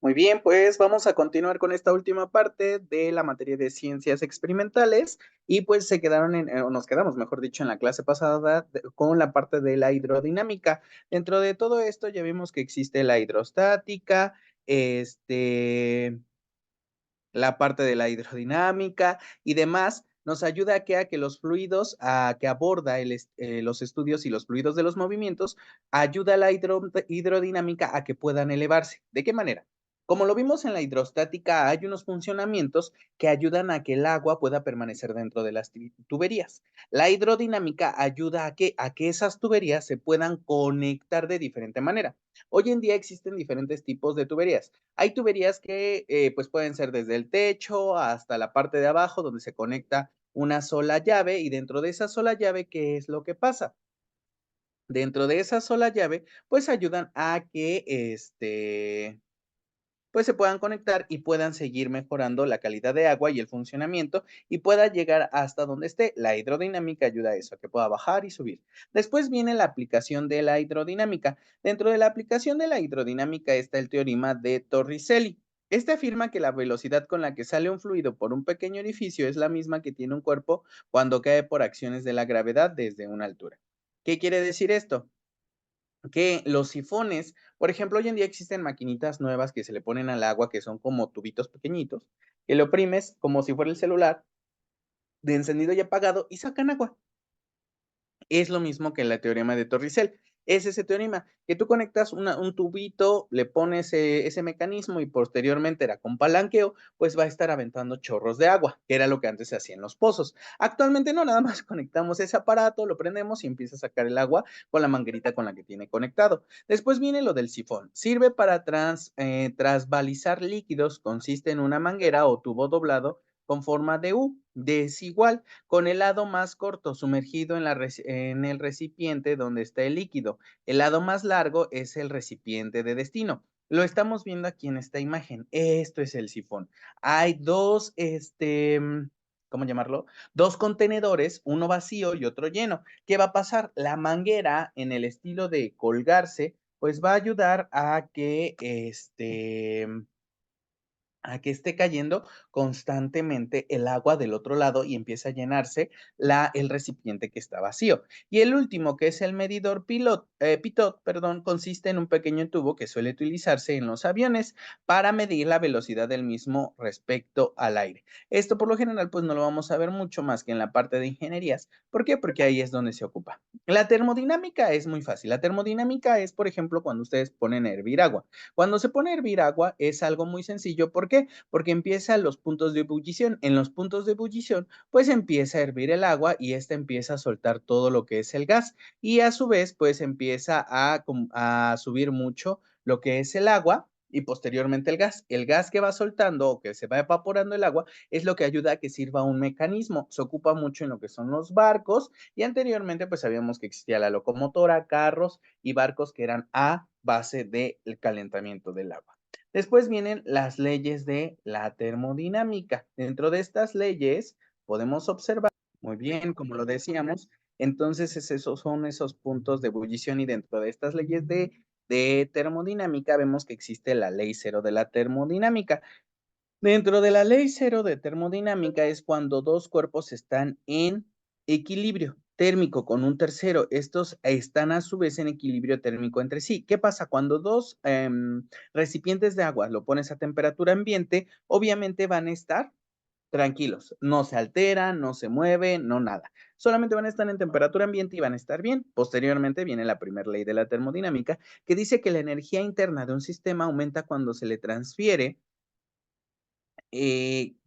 Muy bien, pues vamos a continuar con esta última parte de la materia de ciencias experimentales y pues se quedaron o nos quedamos, mejor dicho, en la clase pasada con la parte de la hidrodinámica. Dentro de todo esto ya vimos que existe la hidrostática, este, la parte de la hidrodinámica y demás. Nos ayuda a que los fluidos, a que aborda los estudios y los fluidos de los movimientos, ayuda a la hidrodinámica a que puedan elevarse. ¿De qué manera? Como lo vimos en la hidrostática, hay unos funcionamientos que ayudan a que el agua pueda permanecer dentro de las tuberías. La hidrodinámica ayuda a que esas tuberías se puedan conectar de diferente manera. Hoy en día existen diferentes tipos de tuberías. Hay tuberías que pues pueden ser desde el techo hasta la parte de abajo donde se conecta una sola llave y dentro de esa sola llave, ¿qué es lo que pasa? Dentro de esa sola llave, pues ayudan a que pues se puedan conectar y puedan seguir mejorando la calidad de agua y el funcionamiento y pueda llegar hasta donde esté. La hidrodinámica ayuda a eso, a que pueda bajar y subir. Después viene la aplicación de la hidrodinámica. Dentro de la aplicación de la hidrodinámica está el teorema de Torricelli. Este afirma que la velocidad con la que sale un fluido por un pequeño orificio es la misma que tiene un cuerpo cuando cae por acciones de la gravedad desde una altura. ¿Qué quiere decir esto? Que los sifones, por ejemplo, hoy en día existen maquinitas nuevas que se le ponen al agua, que son como tubitos pequeñitos, que lo oprimes como si fuera el celular, de encendido y apagado, y sacan agua. Es lo mismo que la teorema de Torricelli. Es ese teorema, que tú conectas un tubito, le pones ese mecanismo y posteriormente era con palanqueo, pues va a estar aventando chorros de agua, que era lo que antes se hacía en los pozos. Actualmente no, nada más conectamos ese aparato, lo prendemos y empieza a sacar el agua con la manguerita con la que tiene conectado. Después viene lo del sifón. Sirve para trasvalisar líquidos, consiste en una manguera o tubo doblado con forma de U, desigual con el lado más corto sumergido en el recipiente donde está el líquido. El lado más largo es el recipiente de destino. Lo estamos viendo aquí en esta imagen. Esto es el sifón. Hay dos, ¿cómo llamarlo? Dos contenedores, uno vacío y otro lleno. ¿Qué va a pasar? La manguera, en el estilo de colgarse, pues va a ayudar a que esté cayendo constantemente el agua del otro lado y empiece a llenarse el recipiente que está vacío. Y el último, que es el medidor pitot, perdón, consiste en un pequeño tubo que suele utilizarse en los aviones para medir la velocidad del mismo respecto al aire. Esto por lo general pues no lo vamos a ver mucho más que en la parte de ingenierías. ¿Por qué? Porque ahí es donde se ocupa. La termodinámica es muy fácil. La termodinámica es, por ejemplo, cuando ustedes ponen a hervir agua. Cuando se pone a hervir agua es algo muy sencillo. ¿Por qué? Porque empiezan los puntos de ebullición. En los puntos de ebullición, pues empieza a hervir el agua y esta empieza a soltar todo lo que es el gas. Y a su vez, pues empieza a subir mucho lo que es el agua y posteriormente el gas. El gas que va soltando o que se va evaporando el agua es lo que ayuda a que sirva un mecanismo. Se ocupa mucho en lo que son los barcos y anteriormente pues sabíamos que existía la locomotora, carros y barcos que eran a base del calentamiento del agua. Después vienen las leyes de la termodinámica. Dentro de estas leyes podemos observar, muy bien, como lo decíamos, entonces esos son esos puntos de ebullición y dentro de estas leyes de termodinámica vemos que existe la ley cero de la termodinámica. Dentro de la ley cero de termodinámica es cuando dos cuerpos están en equilibrio térmico con un tercero. Estos están a su vez en equilibrio térmico entre sí. ¿Qué pasa? Cuando dos recipientes de agua lo pones a temperatura ambiente, obviamente van a estar tranquilos, no se alteran, no se mueven, no nada. Solamente van a estar en temperatura ambiente y van a estar bien. Posteriormente viene la primera ley de la termodinámica que dice que la energía interna de un sistema aumenta cuando se le transfiere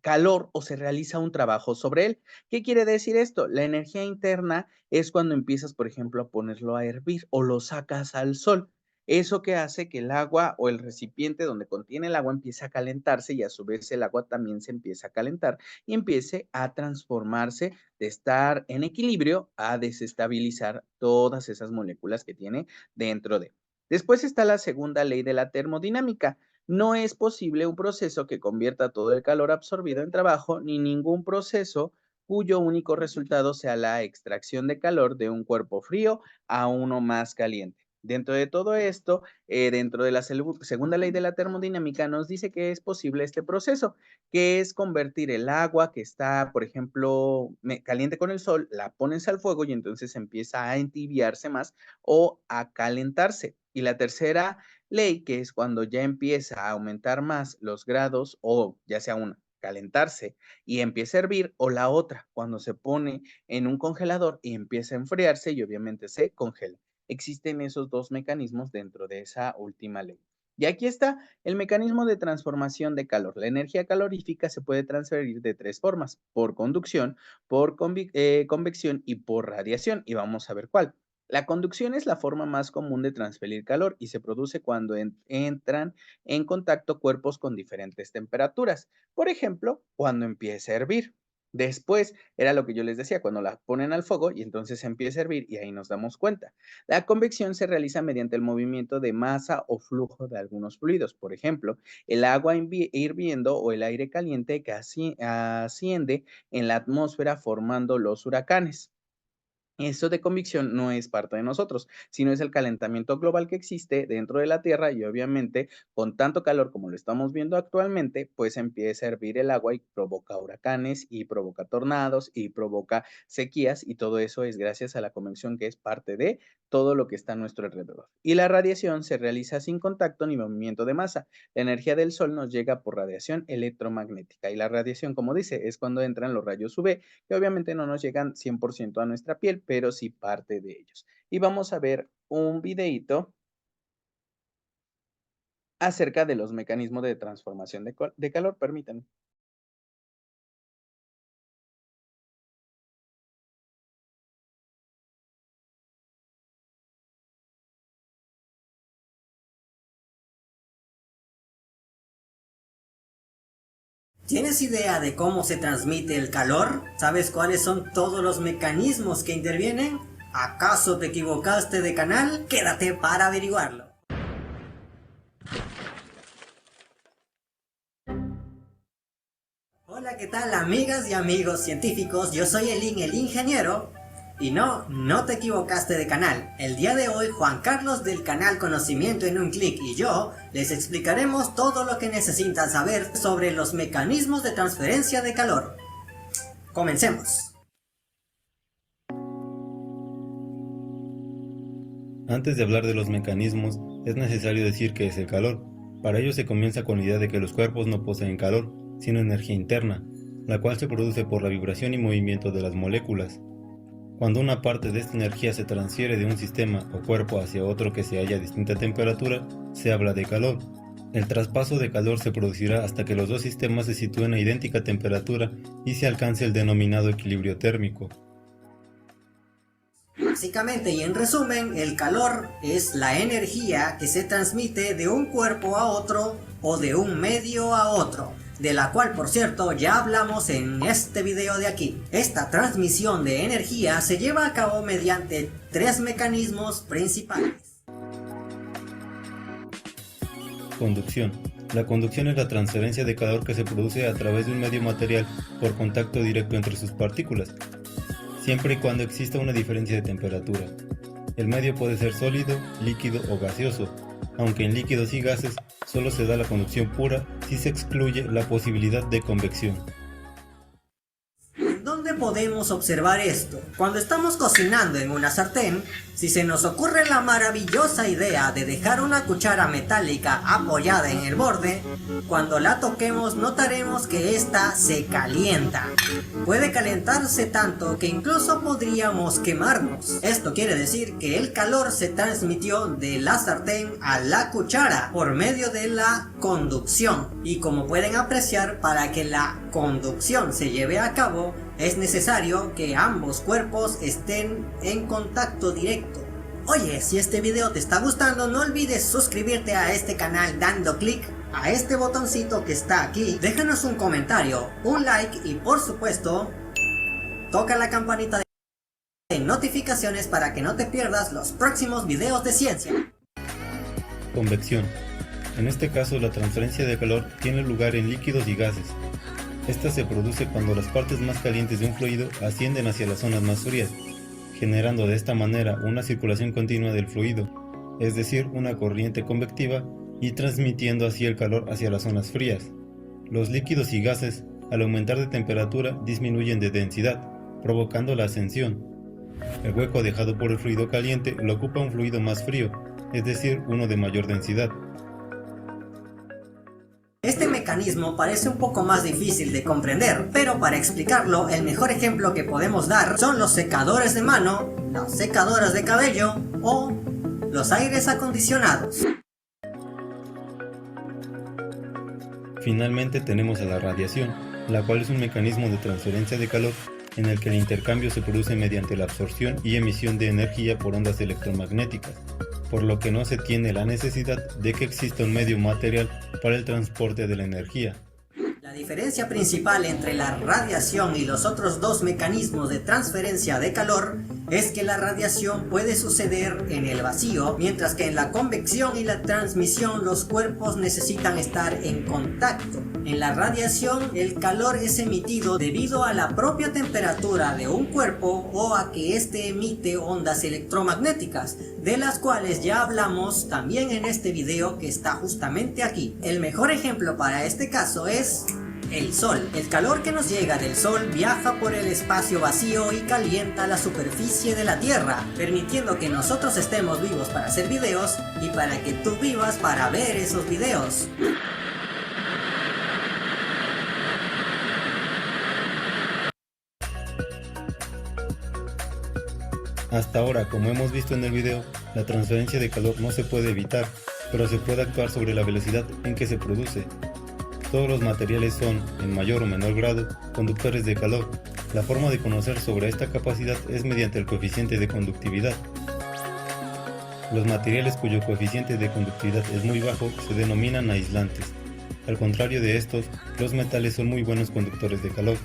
calor o se realiza un trabajo sobre él. ¿Qué quiere decir esto? La energía interna es cuando empiezas, por ejemplo, a ponerlo a hervir o lo sacas al sol. Eso que hace que el agua o el recipiente donde contiene el agua empiece a calentarse y a su vez el agua también se empieza a calentar y empiece a transformarse de estar en equilibrio a desestabilizar todas esas moléculas que tiene dentro de. Después está la segunda ley de la termodinámica. No es posible un proceso que convierta todo el calor absorbido en trabajo, ni ningún proceso cuyo único resultado sea la extracción de calor de un cuerpo frío a uno más caliente. Dentro de todo esto, dentro de la segunda ley de la termodinámica nos dice que es posible este proceso, que es convertir el agua que está, por ejemplo, caliente con el sol, la pones al fuego y entonces empieza a entibiarse más o a calentarse. Y la tercera ley, que es cuando ya empieza a aumentar más los grados o ya sea una, calentarse y empieza a hervir, o la otra, cuando se pone en un congelador y empieza a enfriarse y obviamente se congela. Existen esos 2 mecanismos dentro de esa última ley. Y aquí está el mecanismo de transformación de calor. La energía calorífica se puede transferir de 3 formas: por conducción, por convección y por radiación. Y vamos a ver cuál. La conducción es la forma más común de transferir calor y se produce cuando entran en contacto cuerpos con diferentes temperaturas. Por ejemplo, cuando empieza a hervir. Después, era lo que yo les decía, cuando la ponen al fuego y entonces empieza a hervir y ahí nos damos cuenta. La convección se realiza mediante el movimiento de masa o flujo de algunos fluidos, por ejemplo, el agua hirviendo o el aire caliente que asciende en la atmósfera formando los huracanes. Eso de convicción no es parte de nosotros, sino es el calentamiento global que existe dentro de la Tierra y obviamente con tanto calor como lo estamos viendo actualmente, pues empieza a hervir el agua y provoca huracanes y provoca tornados y provoca sequías y todo eso es gracias a la convección que es parte de todo lo que está a nuestro alrededor. Y la radiación se realiza sin contacto ni movimiento de masa. La energía del Sol nos llega por radiación electromagnética y la radiación, como dice, es cuando entran los rayos UV que obviamente no nos llegan 100% a nuestra piel, pero sí parte de ellos. Y vamos a ver un videíto acerca de los mecanismos de transformación de calor, permítanme. ¿Tienes idea de cómo se transmite el calor? ¿Sabes cuáles son todos los mecanismos que intervienen? ¿Acaso te equivocaste de canal? Quédate para averiguarlo. Hola, ¿qué tal amigas y amigos científicos? Yo soy Elin, el ingeniero. Y no te equivocaste de canal. El día de hoy Juan Carlos del canal Conocimiento en un Clic y yo les explicaremos todo lo que necesitan saber sobre los mecanismos de transferencia de calor. Comencemos. Antes de hablar de los mecanismos, es necesario decir qué es el calor. Para ello se comienza con la idea de que los cuerpos no poseen calor, sino energía interna, la cual se produce por la vibración y movimiento de las moléculas. Cuando una parte de esta energía se transfiere de un sistema o cuerpo hacia otro que se halla a distinta temperatura, se habla de calor. El traspaso de calor se producirá hasta que los dos sistemas se sitúen a idéntica temperatura y se alcance el denominado equilibrio térmico. Básicamente y en resumen, el calor es la energía que se transmite de un cuerpo a otro o de un medio a otro, de la cual por cierto ya hablamos en este video de aquí. Esta transmisión de energía se lleva a cabo mediante 3 mecanismos principales. Conducción. La conducción es la transferencia de calor que se produce a través de un medio material por contacto directo entre sus partículas, siempre y cuando exista una diferencia de temperatura. El medio puede ser sólido, líquido o gaseoso, aunque en líquidos y gases solo se da la conducción pura si se excluye la posibilidad de convección. ¿Dónde podemos observar esto? Cuando estamos cocinando en una sartén, si se nos ocurre la maravillosa idea de dejar una cuchara metálica apoyada en el borde, cuando la toquemos notaremos que ésta se calienta. Puede calentarse tanto que incluso podríamos quemarnos. Esto quiere decir que el calor se transmitió de la sartén a la cuchara por medio de la conducción. Y como pueden apreciar, para que la conducción se lleve a cabo, es necesario que ambos cuerpos estén en contacto directo. Oye, si este video te está gustando, no olvides suscribirte a este canal dando clic a este botoncito que está aquí. Déjanos un comentario, un like y por supuesto, toca la campanita de notificaciones para que no te pierdas los próximos videos de ciencia. Convección. En este caso, la transferencia de calor tiene lugar en líquidos y gases. Esta se produce cuando las partes más calientes de un fluido ascienden hacia las zonas más frías, generando de esta manera una circulación continua del fluido. es decir, una corriente convectiva, y transmitiendo así el calor hacia las zonas frías. Los líquidos y gases, al aumentar de temperatura, disminuyen de densidad, provocando la ascensión. El hueco dejado por el fluido caliente lo ocupa un fluido más frío, es decir, uno de mayor densidad. Este mecanismo parece un poco más difícil de comprender, pero para explicarlo, el mejor ejemplo que podemos dar son los secadores de mano, las secadoras de cabello o los aires acondicionados. Finalmente tenemos a la radiación, la cual es un mecanismo de transferencia de calor en el que el intercambio se produce mediante la absorción y emisión de energía por ondas electromagnéticas, por lo que no se tiene la necesidad de que exista un medio material para el transporte de la energía. La diferencia principal entre la radiación y los otros dos mecanismos de transferencia de calor es que la radiación puede suceder en el vacío, mientras que en la convección y la transmisión los cuerpos necesitan estar en contacto. En la radiación el calor es emitido debido a la propia temperatura de un cuerpo o a que éste emite ondas electromagnéticas, de las cuales ya hablamos también en este video que está justamente aquí. El mejor ejemplo para este caso es el Sol. El calor que nos llega del Sol viaja por el espacio vacío y calienta la superficie de la Tierra, permitiendo que nosotros estemos vivos para hacer videos y para que tú vivas para ver esos videos. Hasta ahora, como hemos visto en el video, la transferencia de calor no se puede evitar, pero se puede actuar sobre la velocidad en que se produce. Todos los materiales son, en mayor o menor grado, conductores de calor. La forma de conocer sobre esta capacidad es mediante el coeficiente de conductividad. Los materiales cuyo coeficiente de conductividad es muy bajo se denominan aislantes. Al contrario de estos, los metales son muy buenos conductores de calor.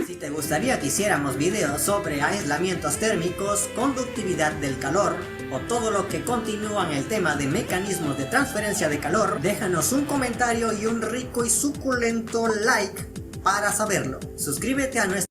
Si te gustaría que hiciéramos videos sobre aislamientos térmicos, conductividad del calor o todo lo que continúa en el tema de mecanismos de transferencia de calor, déjanos un comentario y un rico y suculento like para saberlo. Suscríbete a nuestro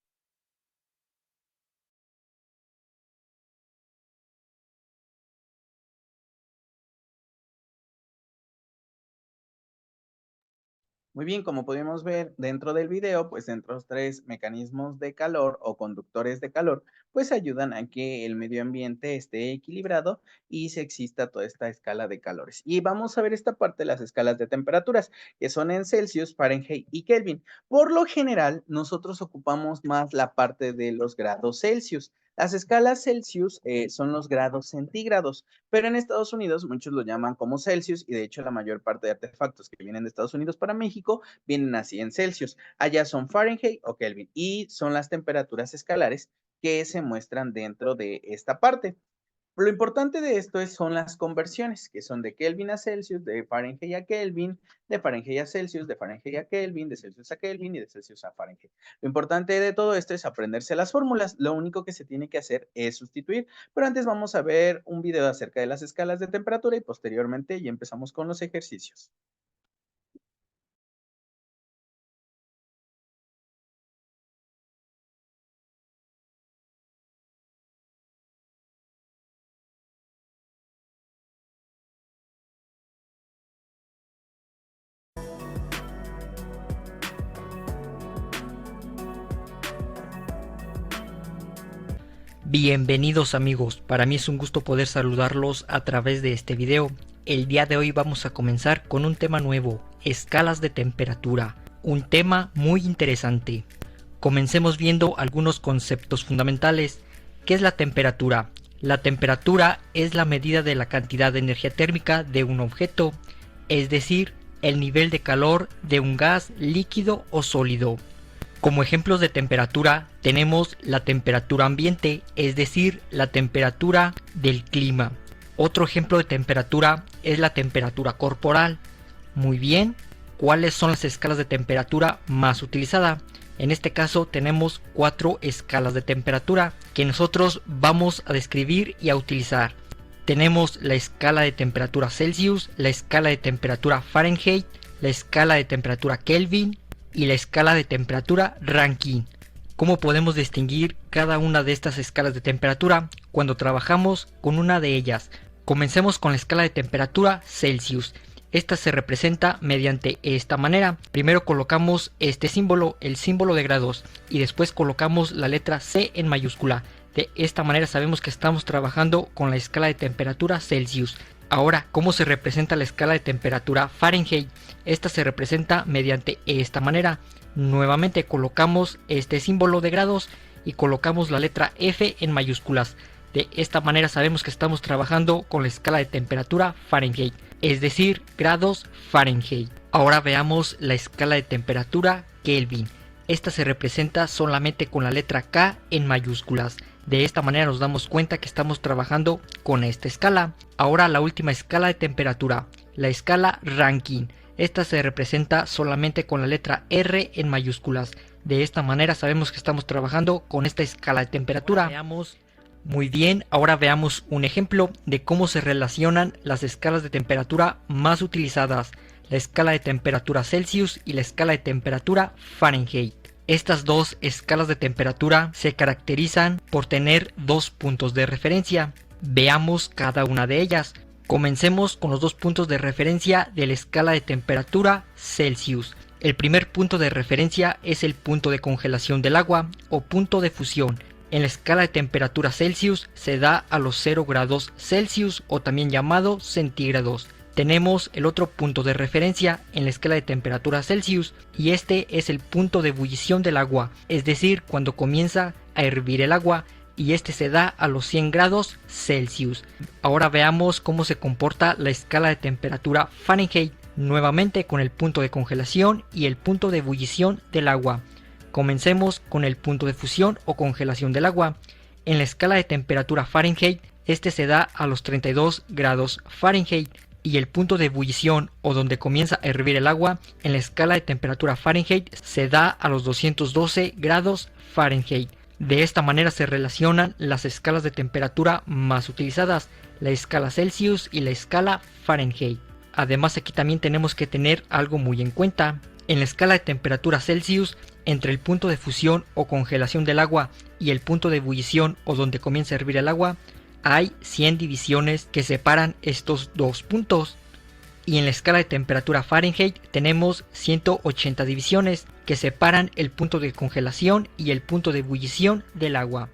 Muy bien, como podemos ver dentro del video, pues dentro de los tres mecanismos de calor o conductores de calor, pues ayudan a que el medio ambiente esté equilibrado y se exista toda esta escala de calores. Y vamos a ver esta parte de las escalas de temperaturas, que son en Celsius, Fahrenheit y Kelvin. Por lo general, nosotros ocupamos más la parte de los grados Celsius. Las escalas Celsius son los grados centígrados, pero en Estados Unidos muchos lo llaman como Celsius y de hecho la mayor parte de artefactos que vienen de Estados Unidos para México vienen así en Celsius. Allá son Fahrenheit o Kelvin y son las temperaturas escalares que se muestran dentro de esta parte. Lo importante de esto son las conversiones, que son de Kelvin a Celsius, de Fahrenheit a Kelvin, de Fahrenheit a Celsius, de Fahrenheit a Kelvin, de Celsius a Kelvin y de Celsius a Fahrenheit. Lo importante de todo esto es aprenderse las fórmulas. Lo único que se tiene que hacer es sustituir. Pero antes vamos a ver un video acerca de las escalas de temperatura y posteriormente ya empezamos con los ejercicios. Bienvenidos amigos, para mí es un gusto poder saludarlos a través de este video. El día de hoy vamos a comenzar con un tema nuevo, escalas de temperatura, un tema muy interesante. Comencemos viendo algunos conceptos fundamentales. ¿Qué es la temperatura? La temperatura es la medida de la cantidad de energía térmica de un objeto, es decir, el nivel de calor de un gas, líquido o sólido. Como ejemplos de temperatura tenemos la temperatura ambiente, es decir, la temperatura del clima. Otro ejemplo de temperatura es la temperatura corporal. Muy bien, ¿cuáles son las escalas de temperatura más utilizadas? En este caso tenemos 4 escalas de temperatura que nosotros vamos a describir y a utilizar. Tenemos la escala de temperatura Celsius, la escala de temperatura Fahrenheit, la escala de temperatura Kelvin y la escala de temperatura Rankine. ¿Cómo podemos distinguir cada una de estas escalas de temperatura cuando trabajamos con una de ellas? Comencemos con la escala de temperatura Celsius. Esta se representa mediante esta manera. Primero colocamos este símbolo, el símbolo de grados, y después colocamos la letra C en mayúscula. De esta manera sabemos que estamos trabajando con la escala de temperatura Celsius. Ahora, ¿cómo se representa la escala de temperatura Fahrenheit? Esta se representa mediante esta manera. Nuevamente colocamos este símbolo de grados y colocamos la letra F en mayúsculas. De esta manera sabemos que estamos trabajando con la escala de temperatura Fahrenheit, es decir, grados Fahrenheit. Ahora veamos la escala de temperatura Kelvin. Esta se representa solamente con la letra K en mayúsculas. De esta manera nos damos cuenta que estamos trabajando con esta escala. Ahora la última escala de temperatura, la escala Rankine. Esta se representa solamente con la letra R en mayúsculas. De esta manera sabemos que estamos trabajando con esta escala de temperatura. Muy bien, ahora veamos un ejemplo de cómo se relacionan las escalas de temperatura más utilizadas, la escala de temperatura Celsius y la escala de temperatura Fahrenheit. Estas dos escalas de temperatura se caracterizan por tener dos puntos de referencia. Veamos cada una de ellas. Comencemos con los dos puntos de referencia de la escala de temperatura Celsius. El primer punto de referencia es el punto de congelación del agua o punto de fusión. En la escala de temperatura Celsius se da a los 0 grados Celsius o también llamado centígrados. Tenemos el otro punto de referencia en la escala de temperatura Celsius y este es el punto de ebullición del agua, es decir, cuando comienza a hervir el agua, y este se da a los 100 grados Celsius. Ahora veamos cómo se comporta la escala de temperatura Fahrenheit, nuevamente con el punto de congelación y el punto de ebullición del agua. Comencemos con el punto de fusión o congelación del agua. En la escala de temperatura Fahrenheit, este se da a los 32 grados Fahrenheit, y el punto de ebullición o donde comienza a hervir el agua en la escala de temperatura Fahrenheit se da a los 212 grados Fahrenheit. De esta manera se relacionan las escalas de temperatura más utilizadas, la escala Celsius y la escala Fahrenheit. Además, aquí también tenemos que tener algo muy en cuenta. En la escala de temperatura Celsius, entre el punto de fusión o congelación del agua y el punto de ebullición o donde comienza a hervir el agua, hay 100 divisiones que separan estos dos puntos. Y en la escala de temperatura Fahrenheit tenemos 180 divisiones que separan el punto de congelación y el punto de ebullición del agua.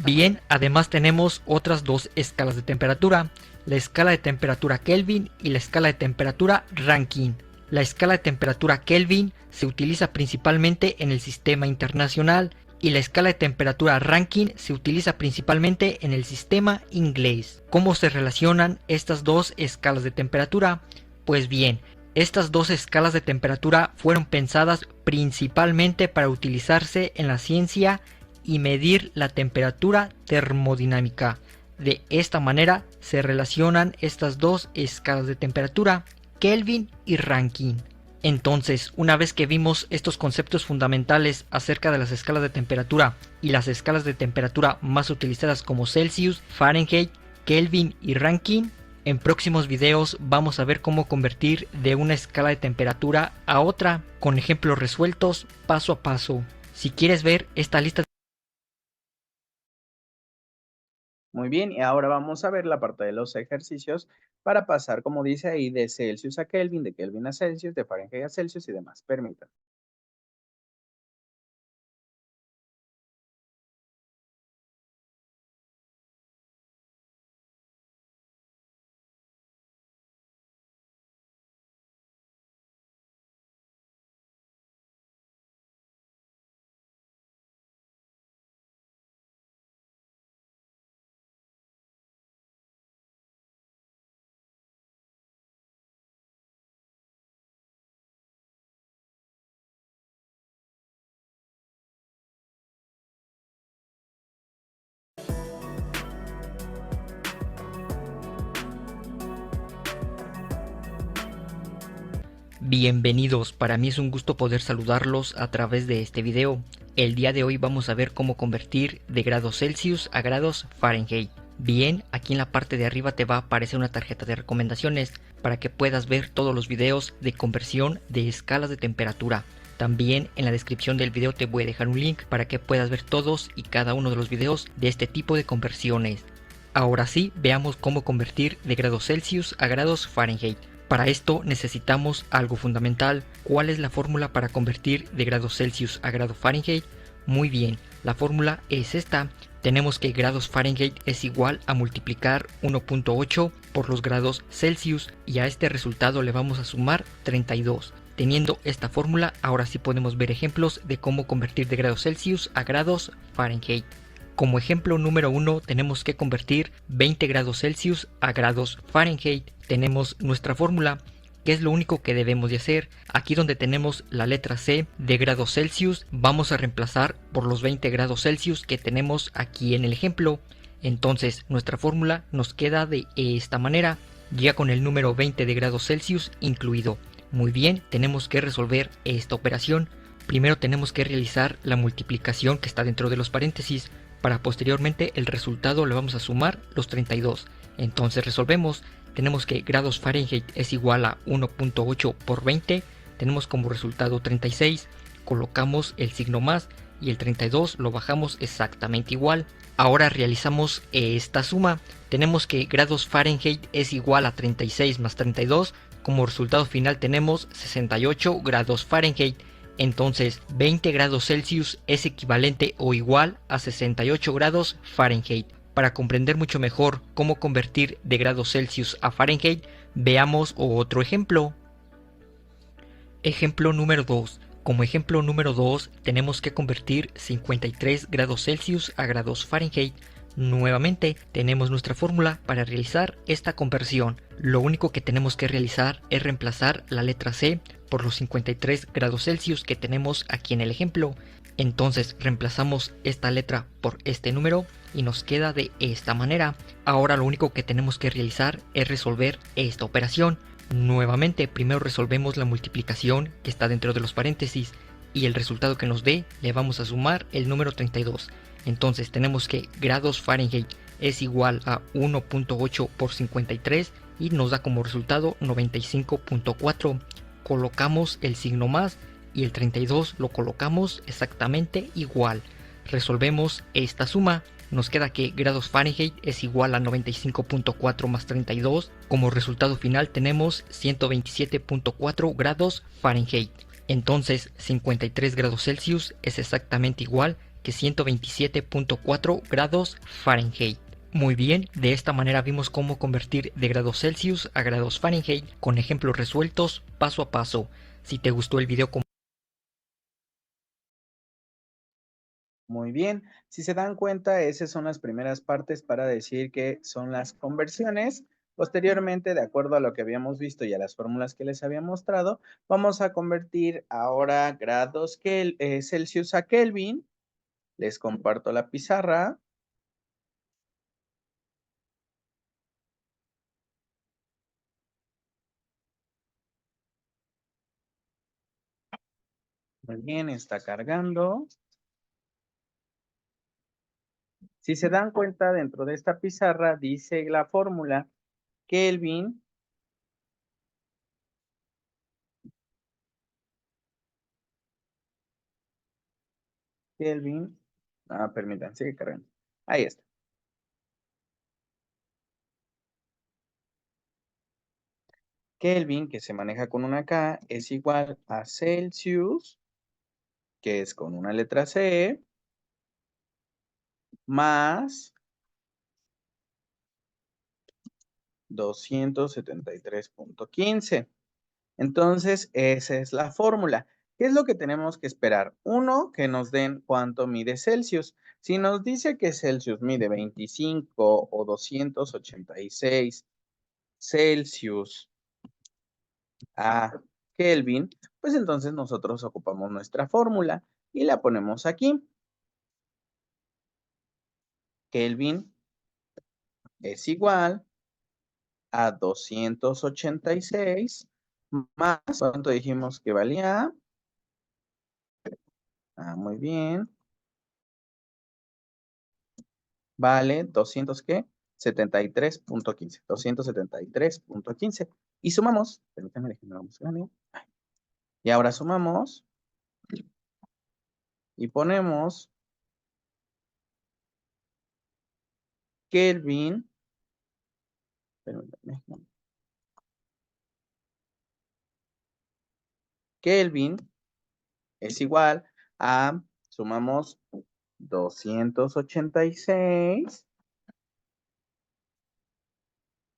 Bien, además tenemos otras dos escalas de temperatura, la escala de temperatura Kelvin y la escala de temperatura Rankine. La escala de temperatura Kelvin se utiliza principalmente en el sistema internacional y la escala de temperatura Rankine se utiliza principalmente en el sistema inglés. ¿Cómo se relacionan estas dos escalas de temperatura? Pues bien, estas dos escalas de temperatura fueron pensadas principalmente para utilizarse en la ciencia y medir la temperatura termodinámica. De esta manera se relacionan estas dos escalas de temperatura, Kelvin y Rankine. Entonces, una vez que vimos estos conceptos fundamentales acerca de las escalas de temperatura y las escalas de temperatura más utilizadas como Celsius, Fahrenheit, Kelvin y Rankine, en próximos videos vamos a ver cómo convertir de una escala de temperatura a otra con ejemplos resueltos paso a paso. Si quieres ver esta lista. Muy bien, y ahora vamos a ver la parte de los ejercicios para pasar, como dice ahí, de Celsius a Kelvin, de Kelvin a Celsius, de Fahrenheit a Celsius y demás. Permítanme. Bienvenidos, para mí es un gusto poder saludarlos a través de este video. El día de hoy vamos a ver cómo convertir de grados Celsius a grados Fahrenheit. Bien, aquí en la parte de arriba te va a aparecer una tarjeta de recomendaciones para que puedas ver todos los videos de conversión de escalas de temperatura. También en la descripción del video te voy a dejar un link para que puedas ver todos y cada uno de los videos de este tipo de conversiones. Ahora sí, veamos cómo convertir de grados Celsius a grados Fahrenheit. Para esto necesitamos algo fundamental. ¿Cuál es la fórmula para convertir de grados Celsius a grado Fahrenheit? Muy bien, la fórmula es esta. Tenemos que grados Fahrenheit es igual a multiplicar 1.8 por los grados Celsius y a este resultado le vamos a sumar 32. Teniendo esta fórmula, ahora sí podemos ver ejemplos de cómo convertir de grados Celsius a grados Fahrenheit. Como ejemplo número 1 tenemos que convertir 20 grados Celsius a grados Fahrenheit. Tenemos nuestra fórmula, que es lo único que debemos de hacer. Aquí donde tenemos la letra C de grados Celsius, vamos a reemplazar por los 20 grados Celsius que tenemos aquí en el ejemplo. Entonces nuestra fórmula nos queda de esta manera, ya con el número 20 de grados Celsius incluido. Muy bien, tenemos que resolver esta operación. Primero tenemos que realizar la multiplicación que está dentro de los paréntesis. Para posteriormente el resultado le vamos a sumar los 32. Entonces resolvemos. Tenemos que grados Fahrenheit es igual a 1.8 por 20. Tenemos como resultado 36. Colocamos el signo más y el 32 lo bajamos exactamente igual. Ahora realizamos esta suma. Tenemos que grados Fahrenheit es igual a 36 más 32. Como resultado final tenemos 68 grados Fahrenheit. Entonces 20 grados Celsius es equivalente o igual a 68 grados Fahrenheit. Para comprender mucho mejor cómo convertir de grados Celsius a Fahrenheit, veamos otro ejemplo. Ejemplo número 2. Como ejemplo número 2 tenemos que convertir 53 grados Celsius a grados Fahrenheit. Nuevamente tenemos nuestra fórmula para realizar esta conversión. Lo único que tenemos que realizar es reemplazar la letra C por los 53 grados Celsius que tenemos aquí en el ejemplo. Entonces reemplazamos esta letra por este número y nos queda de esta manera. Ahora lo único que tenemos que realizar es resolver esta operación. Nuevamente primero resolvemos la multiplicación que está dentro de los paréntesis y el resultado que nos dé le vamos a sumar el número 32. Entonces tenemos que grados Fahrenheit es igual a 1.8 por 53 y nos da como resultado 95.4. Colocamos el signo más y el 32 lo colocamos exactamente igual. Resolvemos esta suma. Nos queda que grados Fahrenheit es igual a 95.4 más 32. Como resultado final tenemos 127.4 grados Fahrenheit. Entonces 53 grados Celsius es exactamente igual que 127.4 grados Fahrenheit. Muy bien, de esta manera vimos cómo convertir de grados Celsius a grados Fahrenheit con ejemplos resueltos paso a paso. Si te gustó el video, Muy bien, si se dan cuenta, esas son las primeras partes para decir que son las conversiones. Posteriormente, de acuerdo a lo que habíamos visto y a las fórmulas que les había mostrado, vamos a convertir ahora grados Celsius a Kelvin. Les comparto la pizarra. Muy bien, está cargando. Si se dan cuenta, dentro de esta pizarra dice la fórmula Kelvin Kelvin. Permítanme, sigue cargando. Ahí está. Kelvin, que se maneja con una K, es igual a Celsius, que es con una letra C, más 273.15. Entonces, esa es la fórmula. ¿Qué es lo que tenemos que esperar? Uno, que nos den cuánto mide Celsius. Si nos dice que Celsius mide 25 o 286 Celsius a Kelvin, pues entonces nosotros ocupamos nuestra fórmula y la ponemos aquí. Kelvin es igual a 286 más, ¿cuánto dijimos que valía? Muy bien. Vale 200, ¿qué? 73.15. 273.15. Y sumamos. Permítanme, déjenme vamos grande. Y ahora sumamos y ponemos Kelvin, permítame, Kelvin es igual a, sumamos 286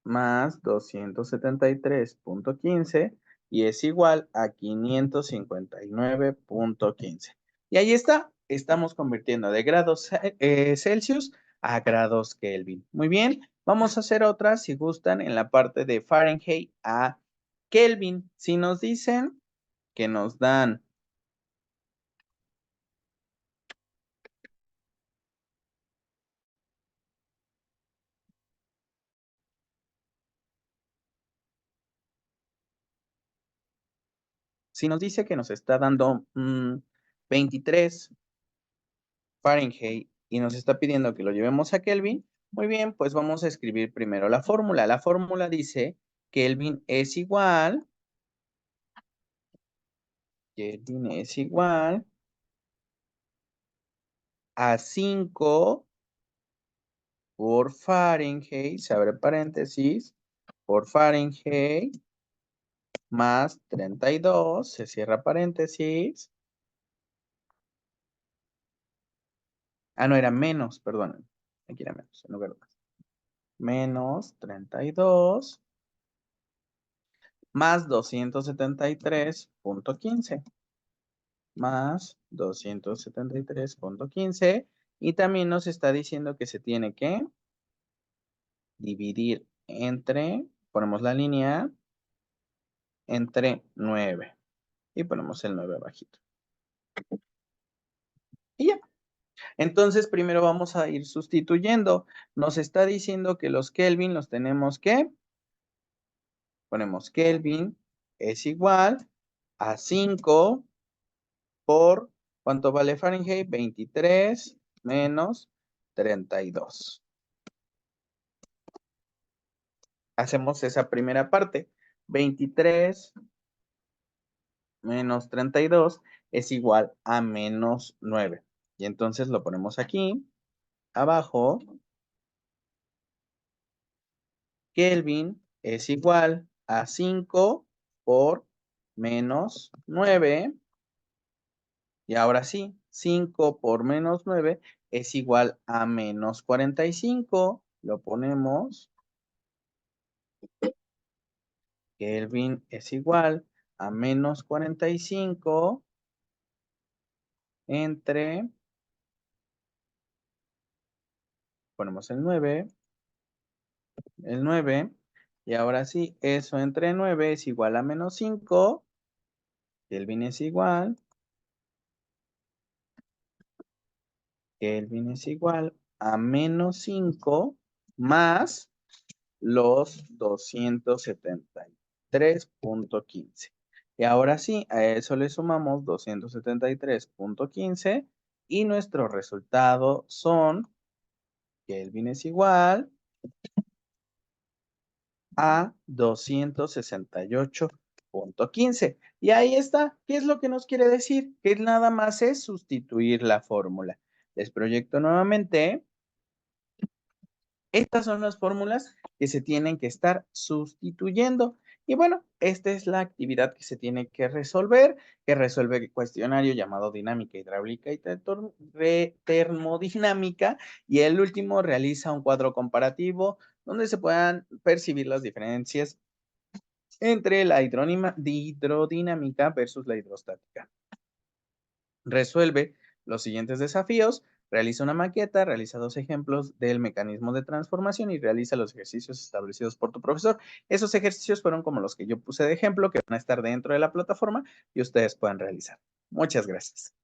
más 273.15 y es igual a 559.15. Y ahí está, estamos convirtiendo de grados Celsius a grados Kelvin. Muy bien, vamos a hacer otra, si gustan, en la parte de Fahrenheit a Kelvin. Si nos dicen que nos dan si nos dice que nos está dando 23 Fahrenheit y nos está pidiendo que lo llevemos a Kelvin, muy bien, pues vamos a escribir primero la fórmula. La fórmula dice Kelvin es igual a 5 por Fahrenheit, se abre paréntesis, por Fahrenheit, más 32, se cierra paréntesis. Ah, no, era menos, perdón. Aquí era menos, en lugar de más. Menos 32 más 273.15 más 273.15 y también nos está diciendo que se tiene que dividir entre, ponemos la línea, entre 9 y ponemos el 9 abajito. Y ya. Entonces primero vamos a ir sustituyendo. Nos está diciendo que los Kelvin los tenemos que, ponemos Kelvin es igual a 5 por, ¿cuánto vale Fahrenheit? 23 menos 32. Hacemos esa primera parte. 23 menos 32 es igual a menos 9. Y entonces lo ponemos aquí, abajo. Kelvin es igual a 5 por menos 9. Y ahora sí, 5 por menos 9 es igual a menos 45. Lo ponemos. Kelvin es igual a menos 45 entre, ponemos el 9, y ahora sí, eso entre 9 es igual a menos 5. Kelvin es igual, Kelvin es igual a menos 5 más los 273.15. Y ahora sí, a eso le sumamos 273.15 y nuestro resultado son, Kelvin es igual a 268.15. Y ahí está. ¿Qué es lo que nos quiere decir? Que nada más es sustituir la fórmula. Les proyecto nuevamente. Estas son las fórmulas que se tienen que estar sustituyendo. Y bueno, esta es la actividad que se tiene que resolver, que resuelve el cuestionario llamado dinámica hidráulica y termodinámica. Y el último realiza un cuadro comparativo donde se puedan percibir las diferencias entre la hidrodinámica versus la hidrostática. Resuelve los siguientes desafíos. Realiza una maqueta, realiza 2 ejemplos del mecanismo de transformación y realiza los ejercicios establecidos por tu profesor. Esos ejercicios fueron como los que yo puse de ejemplo, que van a estar dentro de la plataforma y ustedes pueden realizar. Muchas gracias.